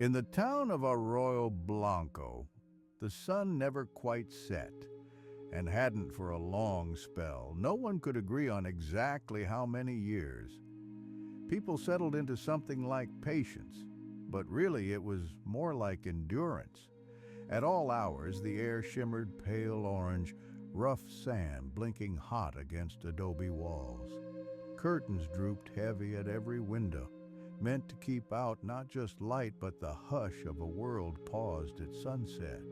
In the town of Arroyo Blanco, the sun never quite set, and hadn't for a long spell. No one could agree on exactly how many years. People settled into something like patience, but really it was more like endurance. At all hours, the air shimmered pale orange, rough sand blinking hot against adobe walls. Curtains drooped heavy at every window, meant to keep out not just light but the hush of a world paused at sunset.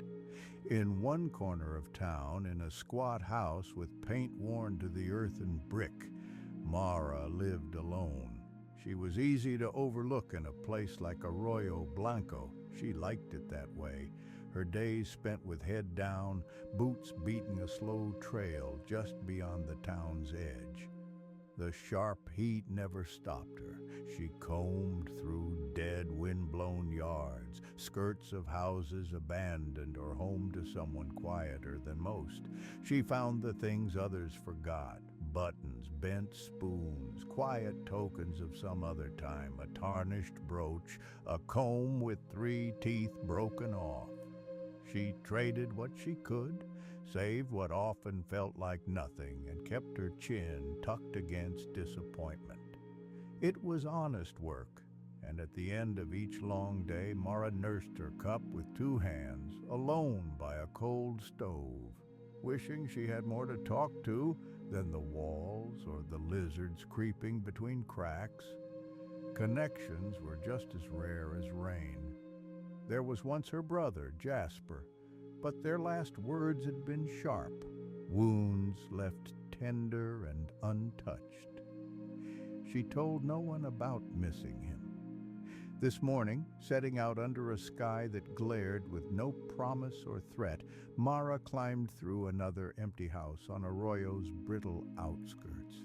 In one corner of town, in a squat house with paint worn to the earthen brick, Mara lived alone. She was easy to overlook in a place like Arroyo Blanco. She liked it that way. Her days spent with head down, boots beating a slow trail just beyond the town's edge. The sharp heat never stopped her. She combed through dead, wind-blown yards, skirts of houses abandoned or home to someone quieter than most. She found the things others forgot: buttons, bent spoons, quiet tokens of some other time, a tarnished brooch, a comb with 3 teeth broken off. She traded what she could, saved what often felt like nothing, and kept her chin tucked against disappointment. It was honest work, and at the end of each long day, Mara nursed her cup with 2 hands, alone by a cold stove, wishing she had more to talk to than the walls or the lizards creeping between cracks. Connections were just as rare as rain. There was once her brother, Jasper, but their last words had been sharp, wounds left tender and untouched. She told no one about missing him. This morning, setting out under a sky that glared with no promise or threat, Mara climbed through another empty house on Arroyo's brittle outskirts.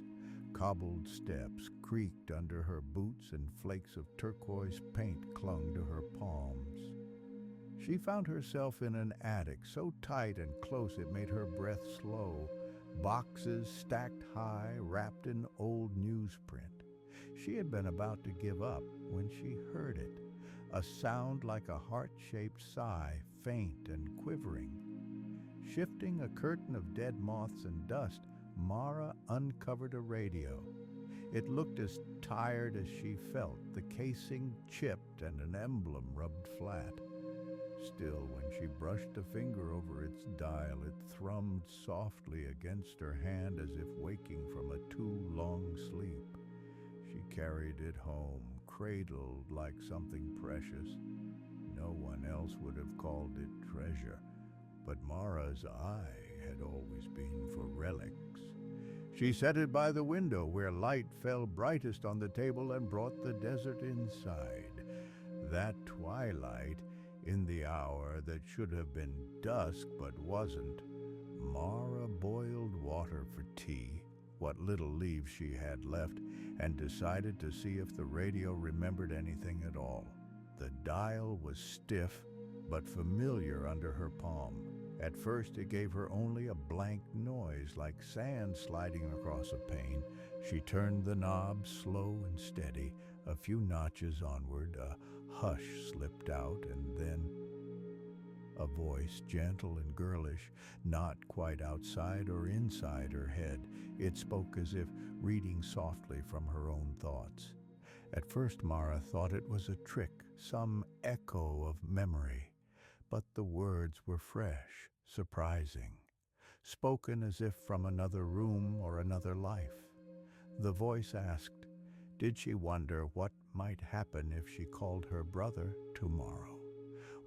Cobbled steps creaked under her boots and flakes of turquoise paint clung to her palms. She found herself in an attic so tight and close it made her breath slow, boxes stacked high, wrapped in old newsprint. She had been about to give up when she heard it, a sound like a heart-shaped sigh, faint and quivering. Shifting a curtain of dead moths and dust, Mara uncovered a radio. It looked as tired as she felt, the casing chipped and an emblem rubbed flat. Still, when she brushed a finger over its dial, it thrummed softly against her hand as if waking from a too long sleep. She carried it home, cradled like something precious. No one else would have called it treasure, but Mara's eye had always been for relics. She set it by the window where light fell brightest on the table and brought the desert inside. That twilight, in the hour that should have been dusk but wasn't, Mara boiled water for tea, what little leaves she had left, and decided to see if the radio remembered anything at all. The dial was stiff but familiar under her palm. At first it gave her only a blank noise, like sand sliding across a pane. She turned the knob slow and steady. A few notches onward, a hush slipped out, and then a voice, gentle and girlish, not quite outside or inside her head. It spoke as if reading softly from her own thoughts. At first Mara thought it was a trick, some echo of memory. But the words were fresh, surprising, spoken as if from another room or another life. The voice asked, did she wonder what might happen if she called her brother tomorrow?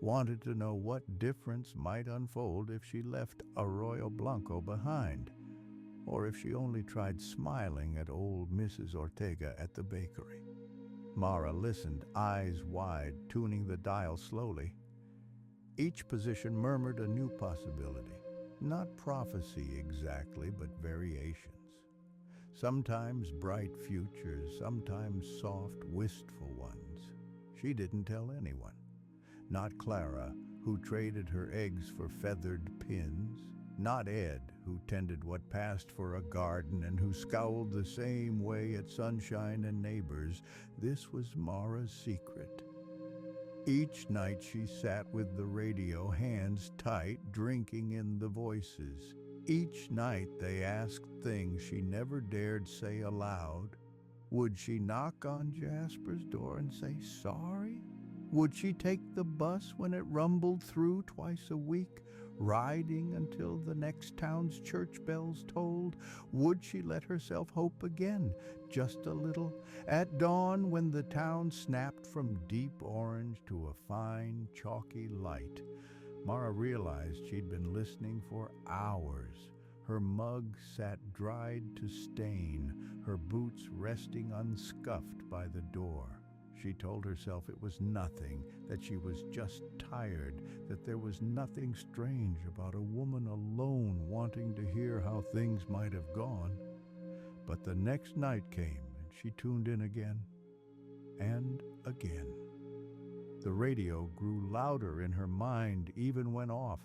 Wanted to know what difference might unfold if she left Arroyo Blanco behind, or if she only tried smiling at old Mrs. Ortega at the bakery. Mara listened, eyes wide, tuning the dial slowly. Each position murmured a new possibility, not prophecy exactly, but variations. Sometimes bright futures, sometimes soft, wistful ones. She didn't tell anyone. Not Clara, who traded her eggs for feathered pins. Not Ed, who tended what passed for a garden and who scowled the same way at sunshine and neighbors. This was Mara's secret. Each night she sat with the radio, hands tight, drinking in the voices. Each night they asked things she never dared say aloud. Would she knock on Jasper's door and say sorry? Would she take the bus when it rumbled through twice a week, riding until the next town's church bells tolled? Would she let herself hope again, just a little, at dawn when the town snapped from deep orange to a fine, chalky light? Mara realized she'd been listening for hours. Her mug sat dried to stain, her boots resting unscuffed by the door. She told herself it was nothing, that she was just tired, that there was nothing strange about a woman alone wanting to hear how things might have gone. But the next night came, and she tuned in again and again. The radio grew louder in her mind, even when off,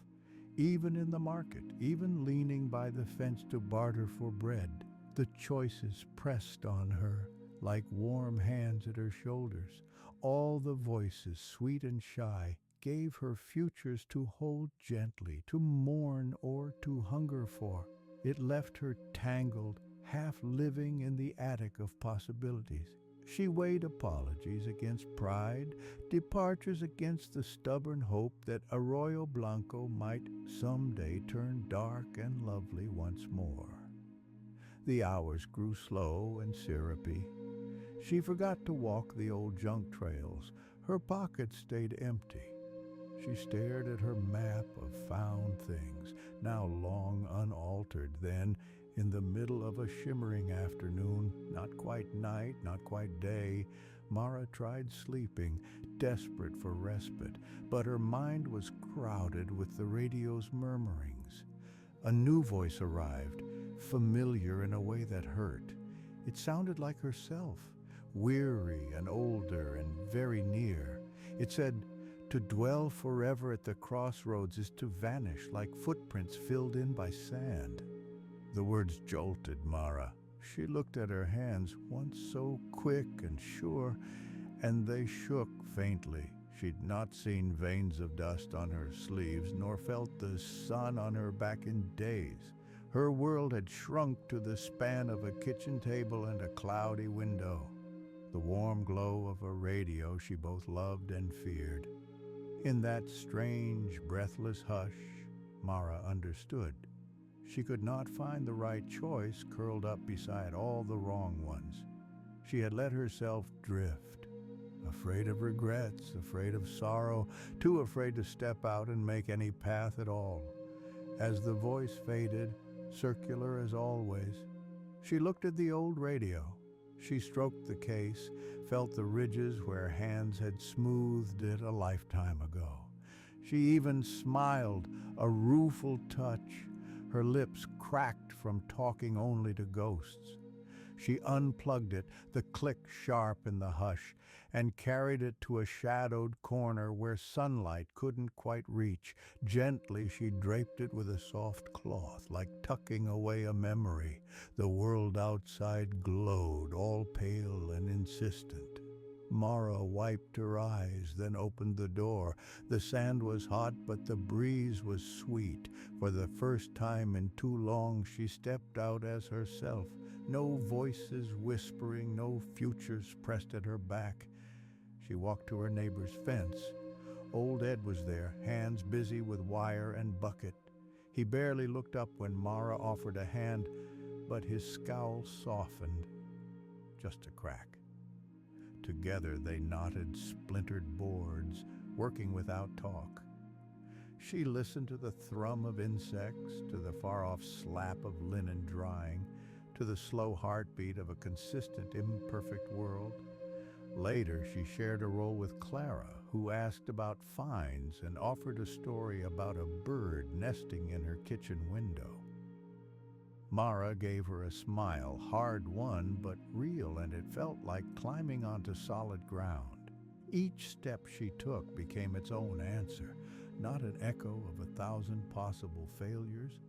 even in the market, even leaning by the fence to barter for bread. The choices pressed on her like warm hands at her shoulders. All the voices, sweet and shy, gave her futures to hold gently, to mourn or to hunger for. It left her tangled, half living in the attic of possibilities. She weighed apologies against pride, departures against the stubborn hope that Arroyo Blanco might someday turn dark and lovely once more. The hours grew slow and syrupy. She forgot to walk the old junk trails. Her pockets stayed empty. She stared at her map of found things, now long unaltered. Then, in the middle of a shimmering afternoon, not quite night, not quite day, Mara tried sleeping, desperate for respite, but her mind was crowded with the radio's murmurings. A new voice arrived, familiar in a way that hurt. It sounded like herself, weary and older and very near. It said, "To dwell forever at the crossroads is to vanish like footprints filled in by sand." The words jolted Mara. She looked at her hands, once so quick and sure, and they shook faintly. She'd not seen veins of dust on her sleeves, nor felt the sun on her back in days. Her world had shrunk to the span of a kitchen table and a cloudy window. The warm glow of a radio she both loved and feared. In that strange, breathless hush, Mara understood. She could not find the right choice curled up beside all the wrong ones. She had let herself drift, afraid of regrets, afraid of sorrow, too afraid to step out and make any path at all. As the voice faded, circular as always, she looked at the old radio. She stroked the case, felt the ridges where hands had smoothed it a lifetime ago. She even smiled, a rueful touch, her lips cracked from talking only to ghosts. She unplugged it, the click sharp in the hush, and carried it to a shadowed corner where sunlight couldn't quite reach. Gently she draped it with a soft cloth, like tucking away a memory. The world outside glowed, all pale and insistent. Mara wiped her eyes, then opened the door. The sand was hot, but the breeze was sweet. For the first time in too long, she stepped out as herself. No voices whispering, no futures pressed at her back. She walked to her neighbor's fence. Old Ed was there, hands busy with wire and bucket. He barely looked up when Mara offered a hand, but his scowl softened. Just a crack. Together they knotted splintered boards, working without talk. She listened to the thrum of insects, to the far-off slap of linen drying, to the slow heartbeat of a consistent, imperfect world. Later, she shared a role with Clara, who asked about finds and offered a story about a bird nesting in her kitchen window. Mara gave her a smile, hard-won but real, and it felt like climbing onto solid ground. Each step she took became its own answer, not an echo of 1,000 possible failures,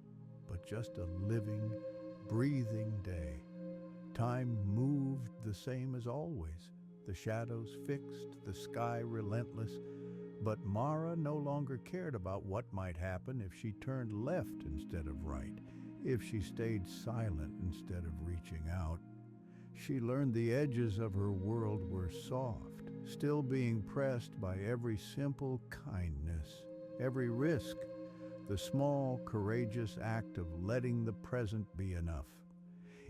but just a living, breathing day. Time moved the same as always, the shadows fixed, the sky relentless. But Mara no longer cared about what might happen if she turned left instead of right, if she stayed silent instead of reaching out. She learned the edges of her world were soft, still being pressed by every simple kindness, every risk, the small, courageous act of letting the present be enough.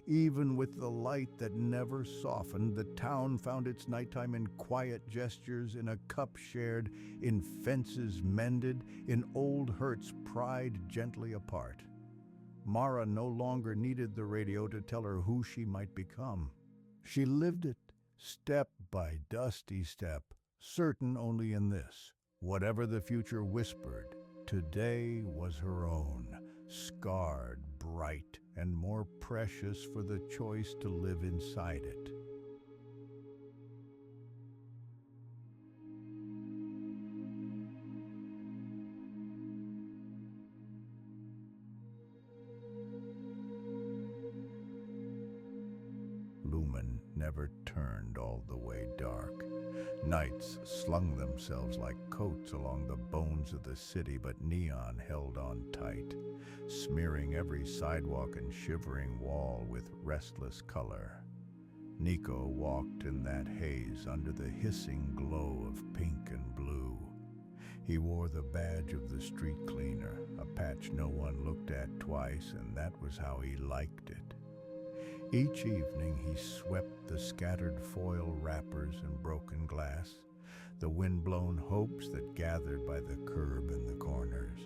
Even with the light that never softened, the town found its nighttime in quiet gestures, in a cup shared, in fences mended, in old hurts pried gently apart. Mara no longer needed the radio to tell her who she might become. She lived it, step by dusty step, certain only in this: whatever the future whispered, today was her own, scarred, bright, and more precious for the choice to live inside it. Lumen never turned all the way dark. Nights slung themselves like coats along the bones of the city, but neon held on tight, smearing every sidewalk and shivering wall with restless color. Nico walked in that haze under the hissing glow of pink and blue. He wore the badge of the street cleaner, a patch no one looked at twice, and that was how he liked it. Each evening he swept the scattered foil wrappers and broken glass, the wind-blown hopes that gathered by the curb and the corners.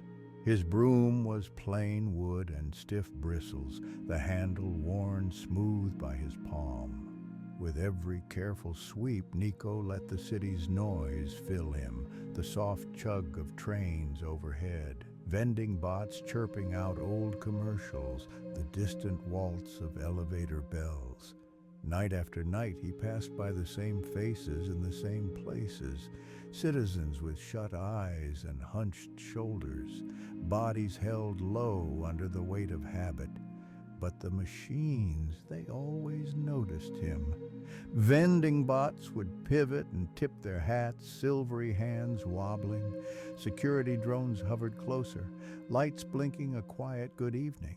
His broom was plain wood and stiff bristles, the handle worn smooth by his palm. With every careful sweep, Nico let the city's noise fill him, the soft chug of trains overhead, vending bots chirping out old commercials, the distant waltz of elevator bells. Night after night he passed by the same faces in the same places, citizens with shut eyes and hunched shoulders, bodies held low under the weight of habit. But the machines, they always noticed him. Vending bots would pivot and tip their hats, silvery hands wobbling. Security drones hovered closer, lights blinking a quiet good evening.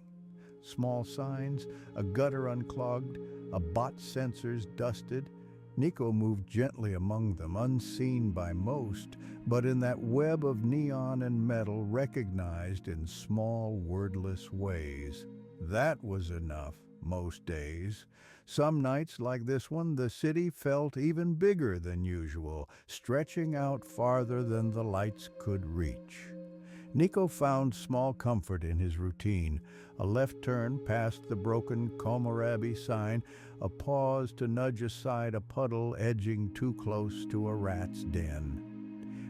Small signs, a gutter unclogged, a bot sensors dusted. Nico moved gently among them, unseen by most, but in that web of neon and metal recognized in small, wordless ways. That was enough, most days. Some nights, like this one, the city felt even bigger than usual, stretching out farther than the lights could reach. Nico found small comfort in his routine: a left turn past the broken Kohlrabi sign, a pause to nudge aside a puddle edging too close to a rat's den.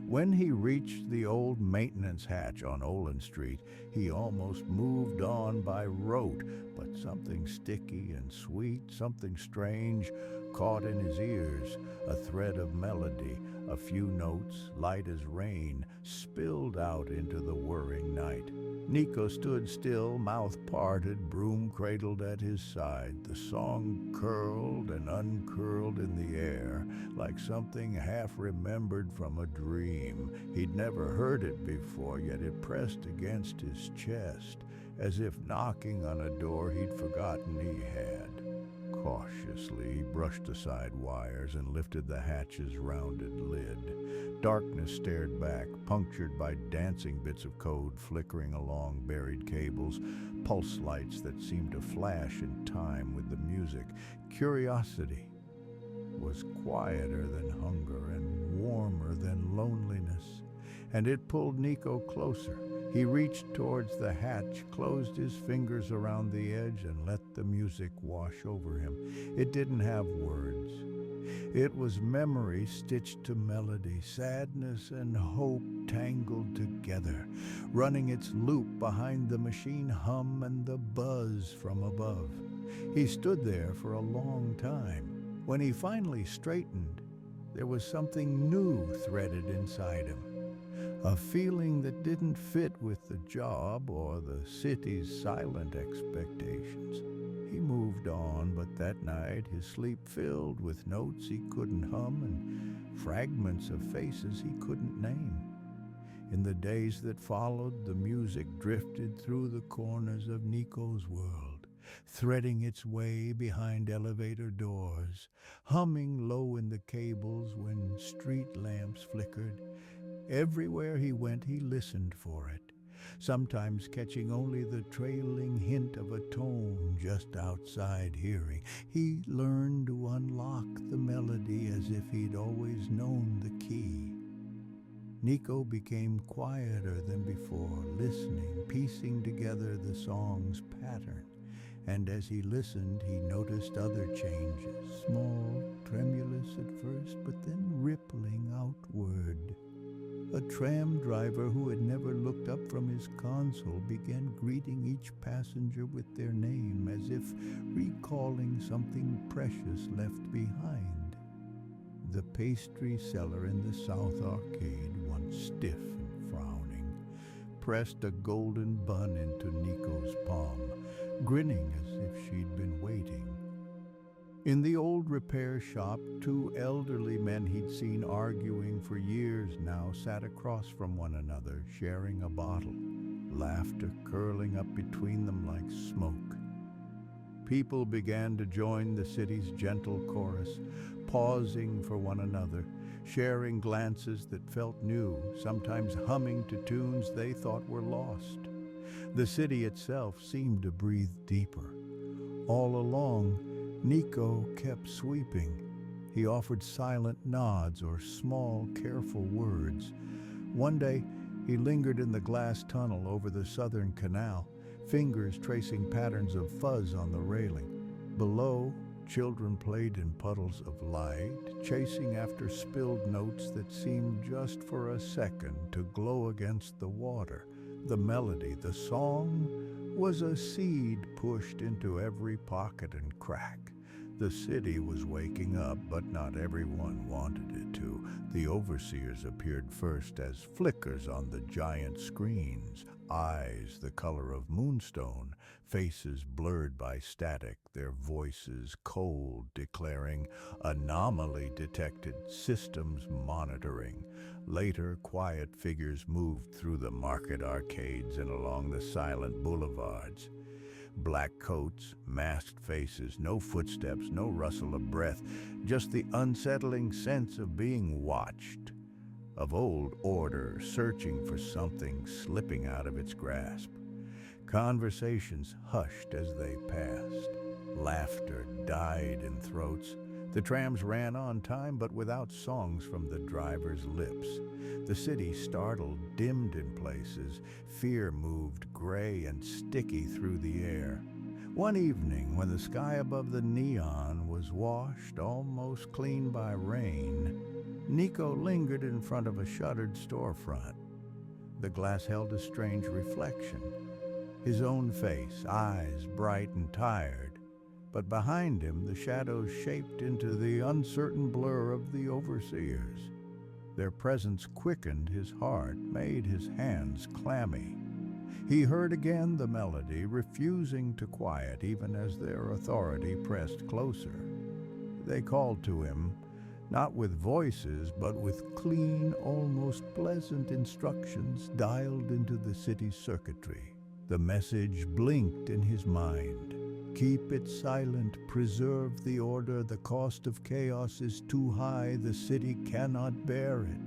When he reached the old maintenance hatch on Olin Street, he almost moved on by rote, but something sticky and sweet, something strange, caught in his ears, a thread of melody, a few notes, light as rain, spilled out into the whirring night. Nico stood still, mouth parted, broom cradled at his side. The song curled and uncurled in the air, like something half-remembered from a dream. He'd never heard it before, yet it pressed against his chest, as if knocking on a door he'd forgotten he had. Cautiously, he brushed aside wires and lifted the hatch's rounded lid. Darkness stared back, punctured by dancing bits of code flickering along buried cables, pulse lights that seemed to flash in time with the music. Curiosity was quieter than hunger and warmer than loneliness, and it pulled Nico closer. He reached towards the hatch, closed his fingers around the edge, and let the music wash over him. It didn't have words. It was memory stitched to melody, sadness and hope tangled together, running its loop behind the machine hum and the buzz from above. He stood there for a long time. When he finally straightened, there was something new threaded inside him. A feeling that didn't fit with the job or the city's silent expectations. He moved on, but that night his sleep filled with notes he couldn't hum and fragments of faces he couldn't name. In the days that followed, the music drifted through the corners of Nico's world, threading its way behind elevator doors, humming low in the cables when street lamps flickered. Everywhere he went, he listened for it, sometimes catching only the trailing hint of a tone just outside hearing. He learned to unlock the melody as if he'd always known the key. Nico became quieter than before, listening, piecing together the song's pattern. And as he listened, he noticed other changes, small, tremulous at first, but then rippling outward. A tram driver who had never looked up from his console began greeting each passenger with their name, as if recalling something precious left behind. The pastry seller in the South Arcade, once stiff and frowning, pressed a golden bun into Nico's palm, grinning as if she'd been waiting. In the old repair shop, two elderly men he'd seen arguing for years now sat across from one another, sharing a bottle, laughter curling up between them like smoke. People began to join the city's gentle chorus, pausing for one another, sharing glances that felt new, sometimes humming to tunes they thought were lost. The city itself seemed to breathe deeper. All along, Nico kept sweeping. He offered silent nods or small, careful words. One day, he lingered in the glass tunnel over the southern canal, fingers tracing patterns of fuzz on the railing. Below, children played in puddles of light, chasing after spilled notes that seemed just for a second to glow against the water. The melody, the song, was a seed pushed into every pocket and crack. The city was waking up, but not everyone wanted it to. The overseers appeared first as flickers on the giant screens, eyes the color of moonstone, faces blurred by static, their voices cold, declaring anomaly detected, systems monitoring. Later, quiet figures moved through the market arcades and along the silent boulevards. Black coats, masked faces, no footsteps, no rustle of breath, just the unsettling sense of being watched, of old order searching for something slipping out of its grasp. Conversations hushed as they passed. Laughter died in throats. The trams ran on time, but without songs from the driver's lips. The city, startled, dimmed in places. Fear moved gray and sticky through the air. One evening, when the sky above the neon was washed almost clean by rain, Nico lingered in front of a shuttered storefront. The glass held a strange reflection. His own face, eyes bright and tired. But behind him, the shadows shaped into the uncertain blur of the overseers. Their presence quickened his heart, made his hands clammy. He heard again the melody, refusing to quiet even as their authority pressed closer. They called to him, not with voices, but with clean, almost pleasant instructions dialed into the city's circuitry. The message blinked in his mind. Keep it silent, preserve the order, the cost of chaos is too high, the city cannot bear it.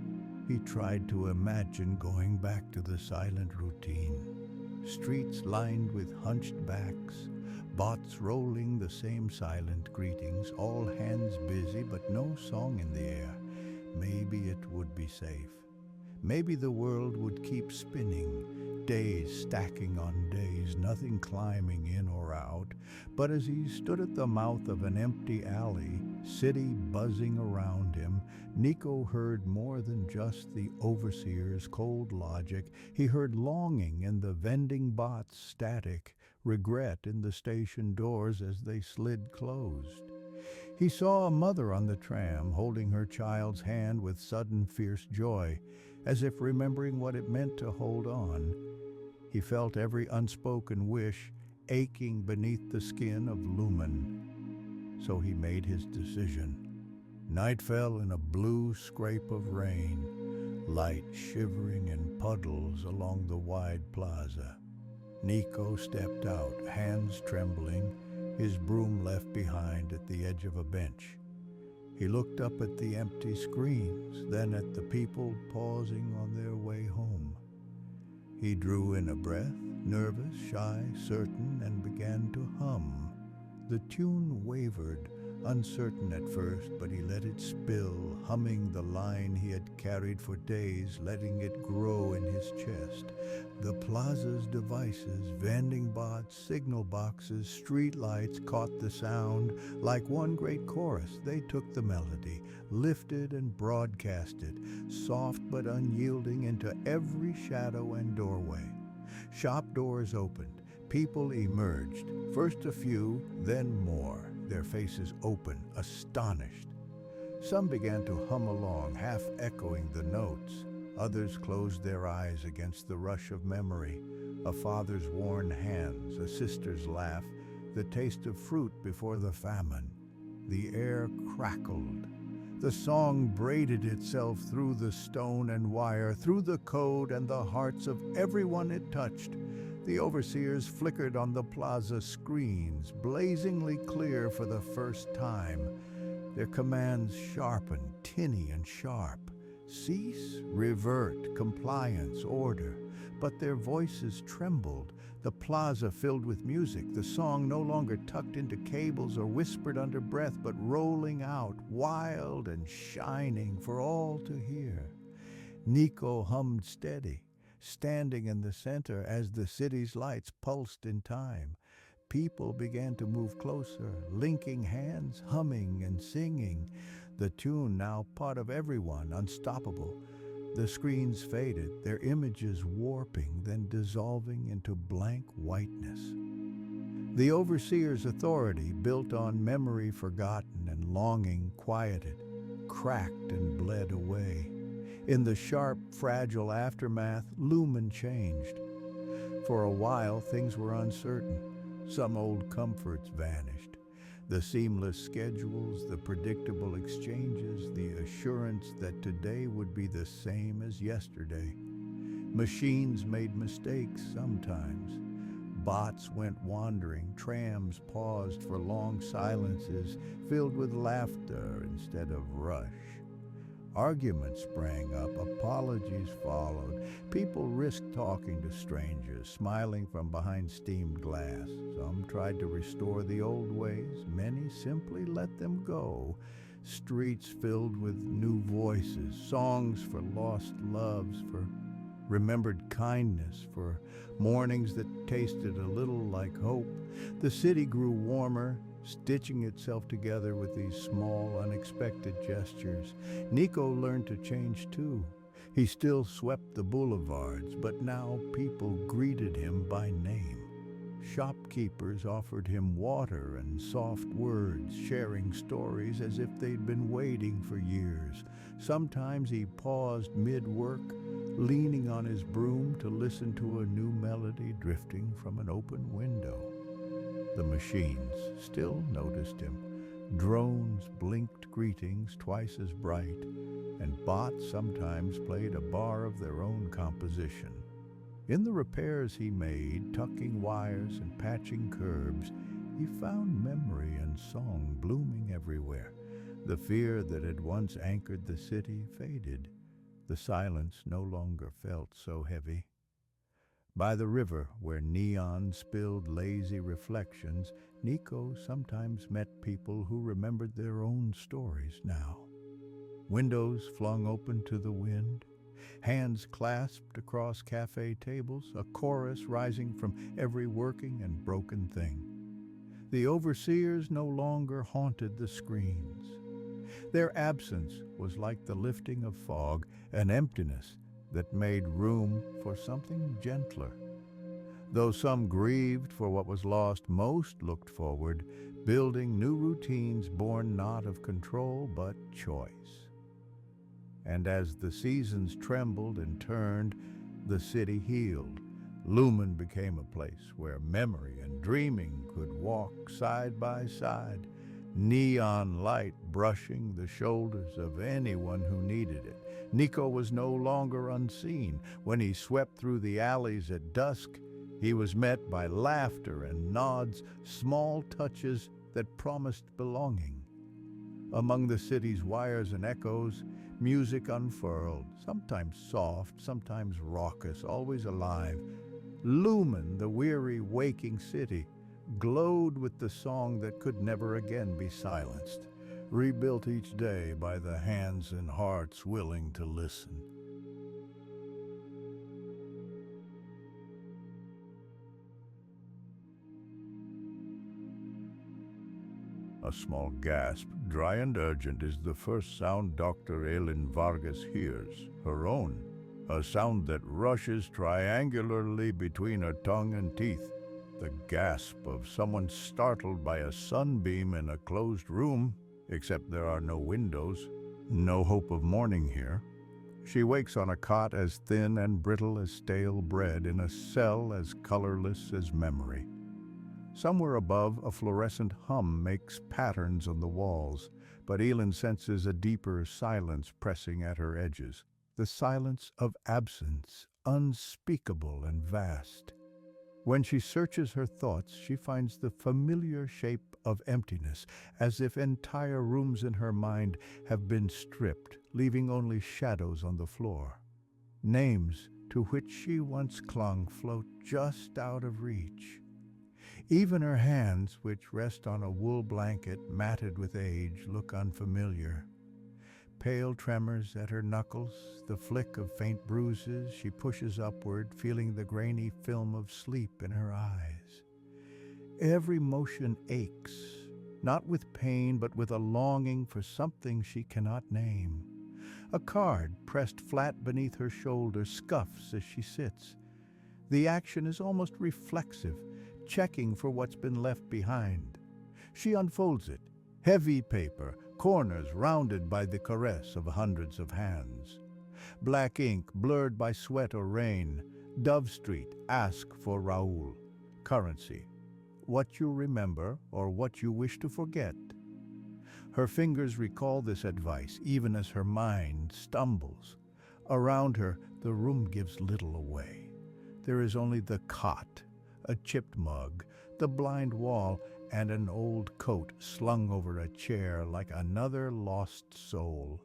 He tried to imagine going back to the silent routine. Streets lined with hunched backs, bots rolling the same silent greetings, all hands busy but no song in the air. Maybe it would be safe. Maybe the world would keep spinning, days stacking on days, nothing climbing in or out. But as he stood at the mouth of an empty alley, city buzzing around him, Nico heard more than just the overseer's cold logic. He heard longing in the vending bots' static, regret in the station doors as they slid closed. He saw a mother on the tram holding her child's hand with sudden fierce joy, as if remembering what it meant to hold on. He felt every unspoken wish, aching beneath the skin of Lumen. So he made his decision. Night fell in a blue scrape of rain, light shivering in puddles along the wide plaza. Nico stepped out, hands trembling, his broom left behind at the edge of a bench. He looked up at the empty screens, then at the people pausing on their way home. He drew in a breath, nervous, shy, certain, and began to hum. The tune wavered, uncertain at first, but he let it spill, humming the line he had carried for days, letting it grow in his chest. The plaza's devices, vending bots, signal boxes, street lights caught the sound. Like one great chorus, they took the melody, lifted and broadcasted, soft but unyielding, into every shadow and doorway. Shop doors opened. People emerged, first a few, then more, their faces open, astonished. Some began to hum along, half echoing the notes. Others closed their eyes against the rush of memory, a father's worn hands, a sister's laugh, the taste of fruit before the famine. The air crackled. The song braided itself through the stone and wire, through the code and the hearts of everyone it touched. The overseers flickered on the plaza screens, blazingly clear for the first time. Their commands sharpened, tinny and sharp. Cease, revert, compliance, order. But their voices trembled. The plaza filled with music, the song no longer tucked into cables or whispered under breath, but rolling out, wild and shining for all to hear. Nico hummed steady, standing in the center as the city's lights pulsed in time. People began to move closer, linking hands, humming and singing. The tune now part of everyone, unstoppable. The screens faded, their images warping, then dissolving into blank whiteness. The overseer's authority, built on memory forgotten and longing quieted, cracked and bled away. In the sharp, fragile aftermath, Lumen changed. For a while, things were uncertain. Some old comforts vanished. The seamless schedules, the predictable exchanges, the assurance that today would be the same as yesterday. Machines made mistakes sometimes. Bots went wandering, trams paused for long silences filled with laughter instead of rush. Arguments sprang up, apologies followed. People risked talking to strangers, smiling from behind steamed glass. Some tried to restore the old ways, many simply let them go. Streets filled with new voices, songs for lost loves, for remembered kindness, for mornings that tasted a little like hope. The city grew warmer, stitching itself together with these small, unexpected gestures. Nico learned to change too. He still swept the boulevards, but now people greeted him by name. Shopkeepers offered him water and soft words, sharing stories as if they'd been waiting for years. Sometimes he paused mid-work, leaning on his broom to listen to a new melody drifting from an open window. The machines still noticed him. Drones blinked greetings twice as bright, and bots sometimes played a bar of their own composition. In the repairs he made, tucking wires and patching curbs, he found memory and song blooming everywhere. The fear that had once anchored the city faded. The silence no longer felt so heavy. By the river, where neon spilled lazy reflections, Nico sometimes met people who remembered their own stories now. Windows flung open to the wind, hands clasped across cafe tables, a chorus rising from every working and broken thing. The overseers no longer haunted the screens. Their absence was like the lifting of fog, an emptiness that made room for something gentler. Though some grieved for what was lost, most looked forward, building new routines born not of control but choice. And as the seasons trembled and turned, the city healed. Lumen became a place where memory and dreaming could walk side by side, neon light brushing the shoulders of anyone who needed it. Nico was no longer unseen. When he swept through the alleys at dusk, he was met by laughter and nods, small touches that promised belonging. Among the city's wires and echoes, music unfurled, sometimes soft, sometimes raucous, always alive. Lumen, the weary, waking city, glowed with the song that could never again be silenced, rebuilt each day by the hands and hearts willing to listen. A small gasp, dry and urgent, is the first sound Dr. Elin Vargas hears, her own. A sound that rushes triangularly between her tongue and teeth. The gasp of someone startled by a sunbeam in a closed room, except there are no windows, no hope of morning here. She wakes on a cot as thin and brittle as stale bread in a cell as colorless as memory. Somewhere above, a fluorescent hum makes patterns on the walls, but Elin senses a deeper silence pressing at her edges. The silence of absence, unspeakable and vast. When she searches her thoughts, she finds the familiar shape of emptiness, as if entire rooms in her mind have been stripped, leaving only shadows on the floor. Names to which she once clung float just out of reach. Even her hands, which rest on a wool blanket matted with age, look unfamiliar. Pale tremors at her knuckles, the flick of faint bruises, she pushes upward, feeling the grainy film of sleep in her eyes. Every motion aches, not with pain, but with a longing for something she cannot name. A card pressed flat beneath her shoulder scuffs as she sits. The action is almost reflexive, checking for what's been left behind. She unfolds it, heavy paper, corners rounded by the caress of hundreds of hands. Black ink blurred by sweat or rain. Dove Street, ask for Raoul. Currency, what you remember or what you wish to forget. Her fingers recall this advice even as her mind stumbles. Around her, the room gives little away. There is only the cot, a chipped mug, the blind wall, and an old coat slung over a chair like another lost soul.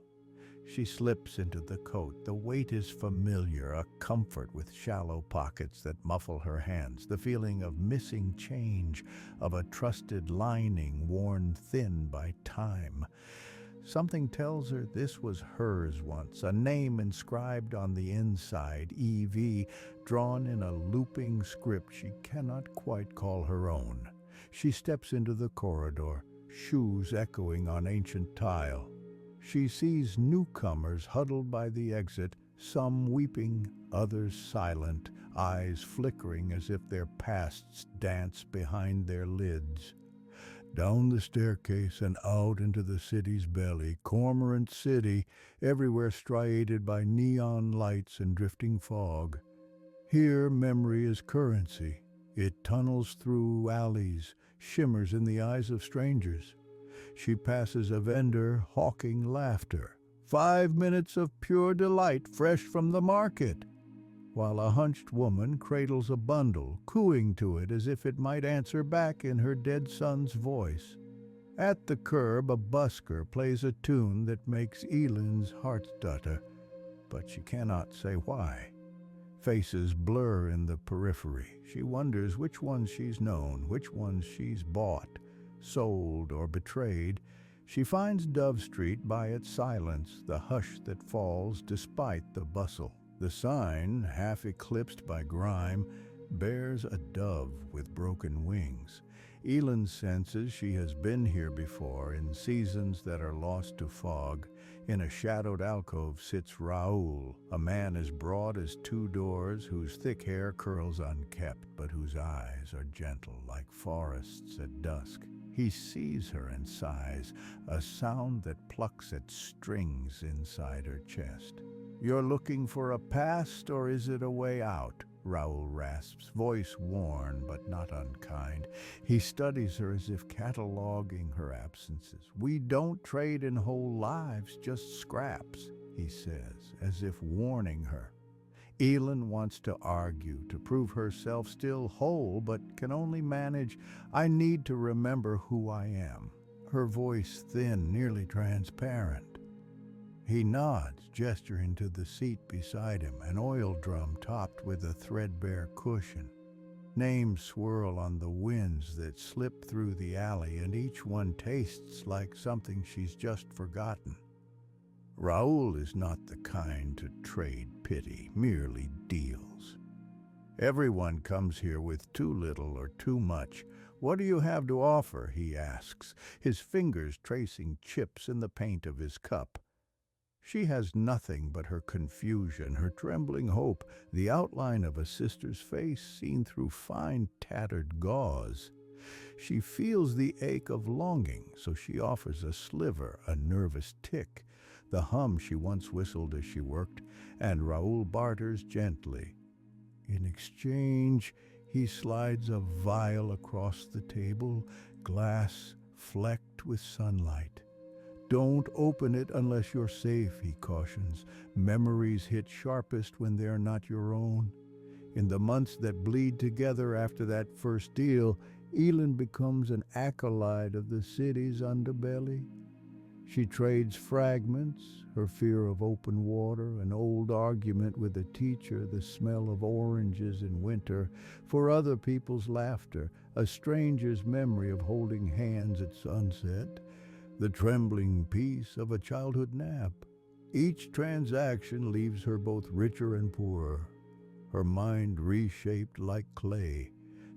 She slips into the coat. The weight is familiar, a comfort with shallow pockets that muffle her hands, the feeling of missing change, of a trusted lining worn thin by time. Something tells her this was hers once, a name inscribed on the inside, EV, drawn in a looping script she cannot quite call her own. She steps into the corridor, shoes echoing on ancient tile. She sees newcomers huddled by the exit, some weeping, others silent, eyes flickering as if their pasts dance behind their lids. Down the staircase and out into the city's belly, Cormorant City, everywhere striated by neon lights and drifting fog. Here memory is currency. It tunnels through alleys, shimmers in the eyes of strangers. She passes a vendor hawking laughter. 5 minutes of pure delight fresh from the market. While a hunched woman cradles a bundle, cooing to it as if it might answer back in her dead son's voice. At the curb, a busker plays a tune that makes Elin's heart stutter, but she cannot say why. Faces blur in the periphery. She wonders which ones she's known, which ones she's bought, sold, or betrayed. She finds Dove Street by its silence, the hush that falls despite the bustle. The sign, half eclipsed by grime, bears a dove with broken wings. Elin senses she has been here before, in seasons that are lost to fog. In a shadowed alcove sits Raoul, a man as broad as 2 doors, whose thick hair curls unkept, but whose eyes are gentle like forests at dusk. He sees her and sighs, a sound that plucks at strings inside her chest. You're looking for a past, or is it a way out? Raoul rasps, voice worn but not unkind. He studies her as if cataloging her absences. We don't trade in whole lives, just scraps, he says, as if warning her. Elin wants to argue, to prove herself still whole, but can only manage, I need to remember who I am. Her voice thin, nearly transparent. He nods, gesturing to the seat beside him, an oil drum topped with a threadbare cushion. Names swirl on the winds that slip through the alley, and each one tastes like something she's just forgotten. Raoul is not the kind to trade pity, merely deals. Everyone comes here with too little or too much. What do you have to offer? He asks, his fingers tracing chips in the paint of his cup. She has nothing but her confusion, her trembling hope, the outline of a sister's face seen through fine tattered gauze. She feels the ache of longing, so she offers a sliver, a nervous tick, the hum she once whistled as she worked, and Raoul barters gently. In exchange, he slides a vial across the table, glass flecked with sunlight. Don't open it unless you're safe, he cautions. Memories hit sharpest when they're not your own. In the months that bleed together after that first deal, Elin becomes an acolyte of the city's underbelly. She trades fragments, her fear of open water, an old argument with a teacher, the smell of oranges in winter, for other people's laughter, a stranger's memory of holding hands at sunset, the trembling peace of a childhood nap. Each transaction leaves her both richer and poorer, her mind reshaped like clay,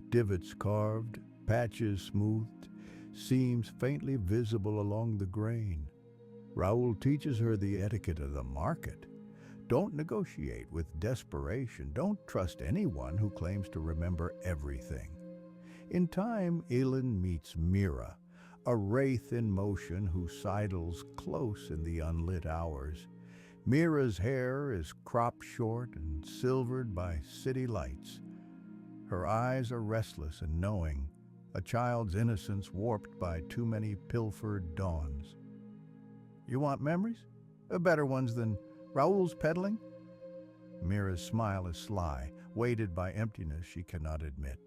divots carved, patches smoothed, seams faintly visible along the grain. Raoul teaches her the etiquette of the market. Don't negotiate with desperation. Don't trust anyone who claims to remember everything. In time, Elin meets Mira, a wraith in motion who sidles close in the unlit hours. Mira's hair is cropped short and silvered by city lights. Her eyes are restless and knowing, a child's innocence warped by too many pilfered dawns. You want memories? Better ones than Raoul's peddling? Mira's smile is sly, weighted by emptiness she cannot admit.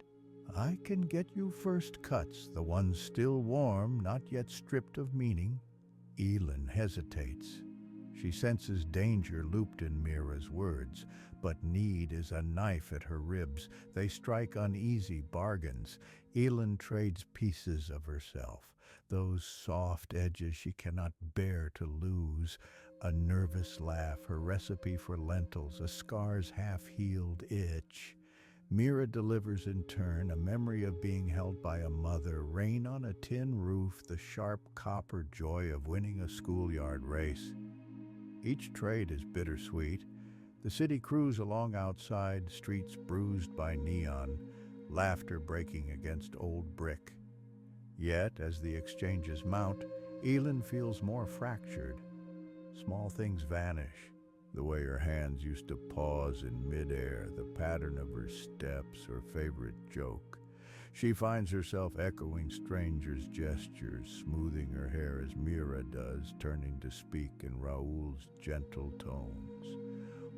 I can get you first cuts, the ones still warm, not yet stripped of meaning. Elin hesitates. She senses danger looped in Mira's words, but need is a knife at her ribs. They strike uneasy bargains. Elin trades pieces of herself, those soft edges she cannot bear to lose. A nervous laugh, her recipe for lentils, a scar's half-healed itch. Mira delivers in turn a memory of being held by a mother, rain on a tin roof, the sharp copper joy of winning a schoolyard race. Each trade is bittersweet. The city crews along outside, streets bruised by neon, laughter breaking against old brick. Yet, as the exchanges mount, Elin feels more fractured. Small things vanish, the way her hands used to pause in midair, the pattern of her steps, her favorite joke. She finds herself echoing strangers' gestures, smoothing her hair as Mira does, turning to speak in Raoul's gentle tones.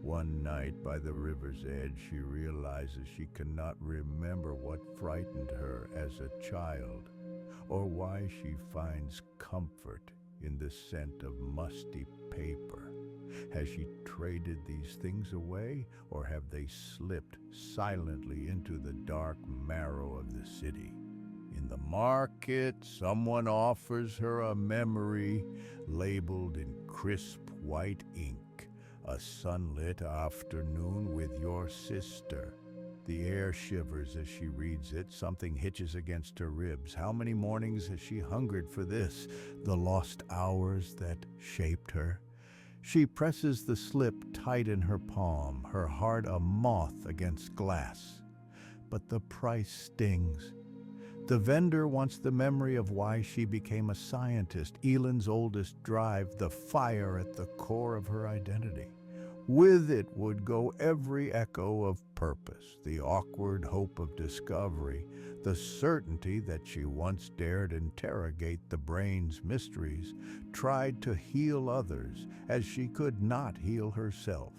One night by the river's edge, she realizes she cannot remember what frightened her as a child, or why she finds comfort in the scent of musty paper. Has she traded these things away, or have they slipped silently into the dark marrow of the city? In the market, someone offers her a memory labeled in crisp white ink. A sunlit afternoon with your sister. The air shivers as she reads it. Something hitches against her ribs. How many mornings has she hungered for this? The lost hours that shaped her. She presses the slip tight in her palm, her heart a moth against glass. But the price stings. The vendor wants the memory of why she became a scientist, Elin's oldest drive, the fire at the core of her identity. With it would go every echo of purpose, the awkward hope of discovery, the certainty that she once dared interrogate the brain's mysteries, tried to heal others as she could not heal herself.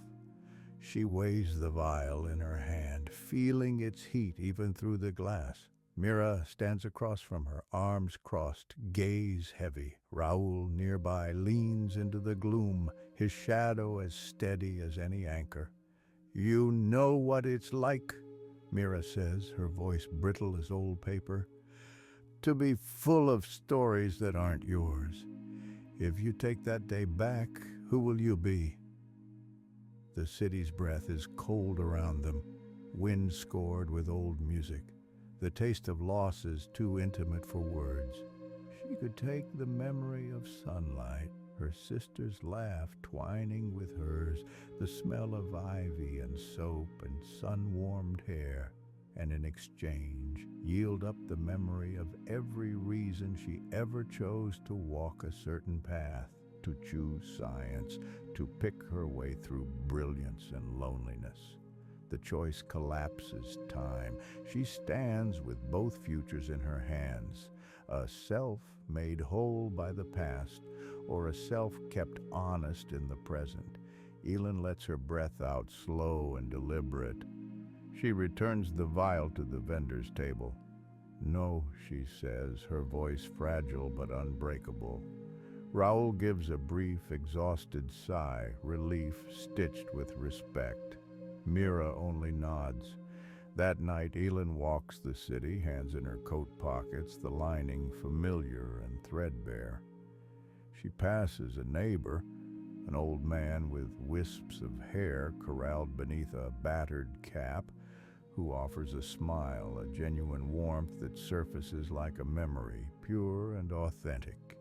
She weighs the vial in her hand, feeling its heat even through the glass. Mira stands across from her, arms crossed, gaze heavy. Raoul nearby leans into the gloom, his shadow as steady as any anchor. "You know what it's like," Mira says, her voice brittle as old paper, "to be full of stories that aren't yours. If you take that day back, who will you be?" The city's breath is cold around them, wind scored with old music. The taste of loss is too intimate for words. She could take the memory of sunlight, her sister's laugh twining with hers, the smell of ivy and soap and sun-warmed hair, and in exchange yield up the memory of every reason she ever chose to walk a certain path, to choose science, to pick her way through brilliance and loneliness. The choice collapses time. She stands with both futures in her hands, a self made whole by the past, or a self kept honest in the present. Elin lets her breath out, slow and deliberate. She returns the vial to the vendor's table. "No," she says, her voice fragile but unbreakable. Raoul gives a brief, exhausted sigh, relief stitched with respect. Mira only nods. That night, Elin walks the city, hands in her coat pockets, the lining familiar and threadbare. She passes a neighbor, an old man with wisps of hair corralled beneath a battered cap, who offers a smile, a genuine warmth that surfaces like a memory, pure and authentic.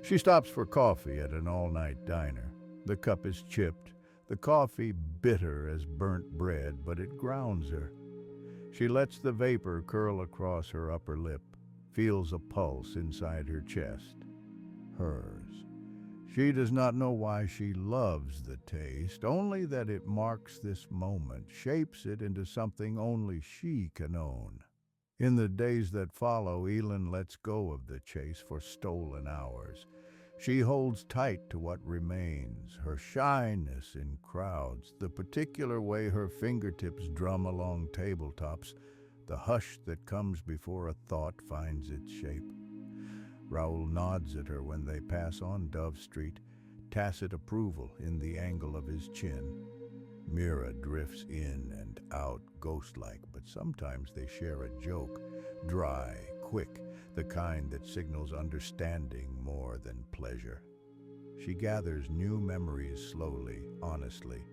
She stops for coffee at an all-night diner. The cup is chipped, the coffee bitter as burnt bread, but it grounds her. She lets the vapor curl across her upper lip, feels a pulse inside her chest. Hers. She does not know why she loves the taste, only that it marks this moment, shapes it into something only she can own. In the days that follow, Elin lets go of the chase for stolen hours. She holds tight to what remains, her shyness in crowds, the particular way her fingertips drum along tabletops, the hush that comes before a thought finds its shape. Raoul nods at her when they pass on Dove Street, tacit approval in the angle of his chin. Mira drifts in and out, ghost-like, but sometimes they share a joke, dry, quick, the kind that signals understanding more than pleasure. She gathers new memories slowly, honestly.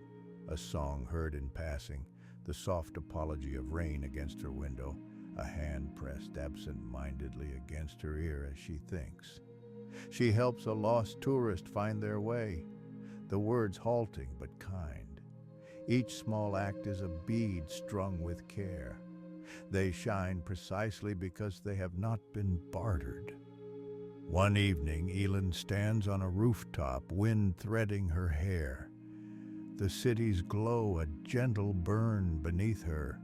A song heard in passing, the soft apology of rain against her window, a hand pressed absent-mindedly against her ear as she thinks. She helps a lost tourist find their way, the words halting but kind. Each small act is a bead strung with care. They shine precisely because they have not been bartered. One evening, Elin stands on a rooftop, wind threading her hair. The city's glow a gentle burn beneath her.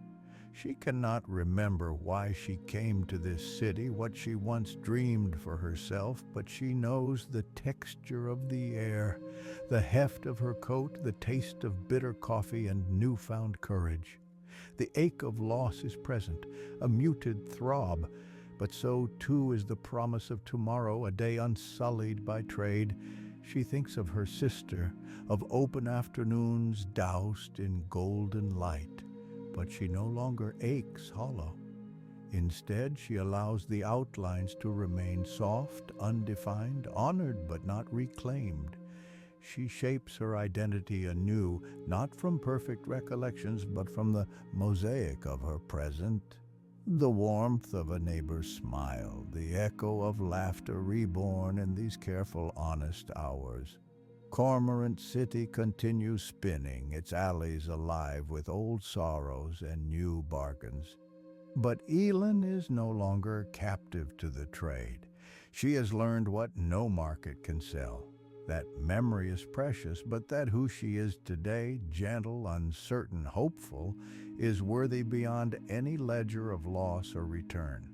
She cannot remember why she came to this city, what she once dreamed for herself, but she knows the texture of the air, the heft of her coat, the taste of bitter coffee and newfound courage. The ache of loss is present, a muted throb, but so too is the promise of tomorrow, a day unsullied by trade. She thinks of her sister, of open afternoons doused in golden light, but she no longer aches hollow. Instead, she allows the outlines to remain soft, undefined, honored but not reclaimed. She shapes her identity anew, not from perfect recollections, but from the mosaic of her present. The warmth of a neighbor's smile, the echo of laughter reborn in these careful, honest hours. Cormorant City continues spinning, its alleys alive with old sorrows and new bargains. But Elin is no longer captive to the trade. She has learned what no market can sell: That memory is precious, but that who she is today, gentle, uncertain, hopeful, is worthy beyond any ledger of loss or return.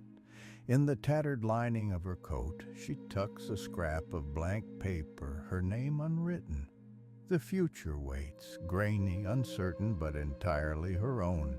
In the tattered lining of her coat, she tucks a scrap of blank paper, her name unwritten. The future waits, grainy, uncertain, but entirely her own.